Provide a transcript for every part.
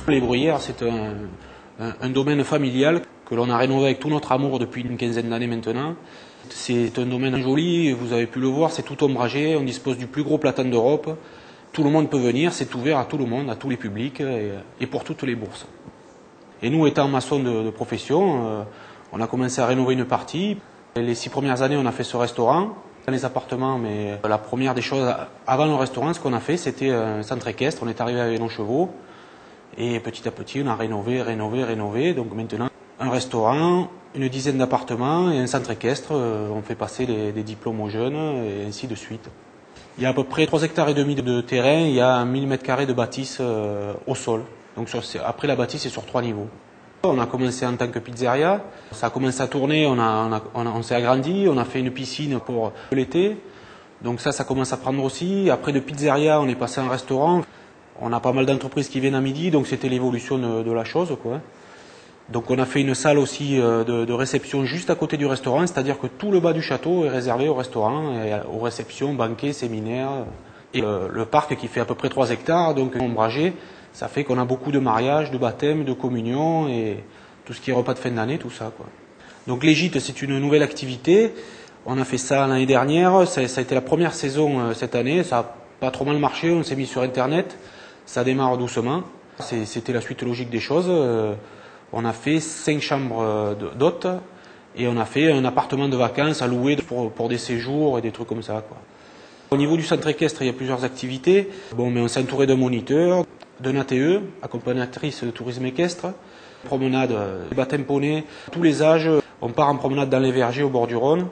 Les Bruyères, c'est un domaine familial que l'on a rénové avec tout notre amour depuis une quinzaine d'années maintenant. C'est un domaine joli, vous avez pu le voir, c'est tout ombragé, on dispose du plus gros platane d'Europe. Tout le monde peut venir, c'est ouvert à tout le monde, à tous les publics et pour toutes les bourses. Et nous, étant maçons de profession, on a commencé à rénover une partie. Les 6 premières années, on a fait ce restaurant dans les appartements, mais la première des choses, avant le restaurant, ce qu'on a fait, c'était un centre équestre. On est arrivé avec nos chevaux et petit à petit, on a rénové. Donc maintenant, un restaurant, une dizaine d'appartements et un centre équestre. On fait passer des diplômes aux jeunes et ainsi de suite. Il y a à peu près 3,5 hectares de terrain, il y a 1000 m² de bâtisse au sol. Donc après la bâtisse, c'est sur 3 niveaux. On a commencé en tant que pizzeria, ça a commencé à tourner, on s'est agrandi, on a fait une piscine pour l'été. Donc ça commence à prendre aussi. Après de pizzeria, on est passé en restaurant. On a pas mal d'entreprises qui viennent à midi, donc c'était l'évolution de la chose, quoi. Donc on a fait une salle aussi de réception juste à côté du restaurant, c'est-à-dire que tout le bas du château est réservé au restaurant, et aux réceptions, banquets, séminaires. Et le parc qui fait à peu près 3 hectares, donc ombragé, ça fait qu'on a beaucoup de mariages, de baptêmes, de communions et tout ce qui est repas de fin d'année, tout ça, quoi. Donc les gîtes, c'est une nouvelle activité. On a fait ça l'année dernière, ça a été la première saison cette année, ça a pas trop mal marché, on s'est mis sur Internet, ça démarre doucement. C'était la suite logique des choses. On a fait 5 chambres d'hôtes et on a fait un appartement de vacances à louer pour des séjours et des trucs comme ça, quoi. Au niveau du centre équestre, il y a plusieurs activités. Mais on s'est entouré d'un moniteur, d'un ATE, accompagnatrice de tourisme équestre, promenade, baptême poney, tous les âges. On part en promenade dans les vergers au bord du Rhône.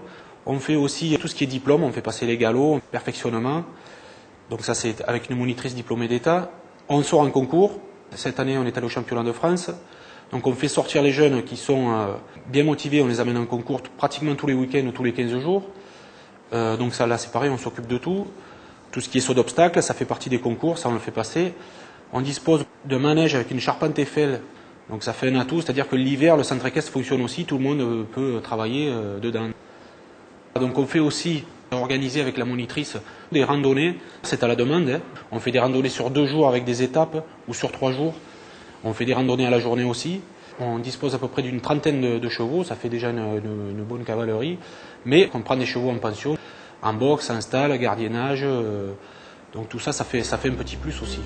On fait aussi tout ce qui est diplôme, on fait passer les galops, perfectionnement. Donc ça, c'est avec une monitrice diplômée d'État. On sort en concours. Cette année, on est allé au championnat de France. Donc on fait sortir les jeunes qui sont bien motivés, on les amène en concours pratiquement tous les week-ends ou tous les 15 jours. Donc ça, là, c'est pareil, on s'occupe de tout. Tout ce qui est saut d'obstacles, ça fait partie des concours, ça on le fait passer. On dispose de manège avec une charpente Eiffel, donc ça fait un atout, c'est-à-dire que l'hiver, le centre équestre fonctionne aussi, tout le monde peut travailler dedans. Donc on fait aussi organiser avec la monitrice des randonnées, c'est à la demande, hein. On fait des randonnées sur 2 jours avec des étapes ou sur 3 jours. On fait des randonnées à la journée aussi. On dispose à peu près d'une trentaine de chevaux, ça fait déjà une bonne cavalerie. Mais on prend des chevaux en pension, en boxe, en stall, gardiennage. Donc tout ça, ça fait un petit plus aussi.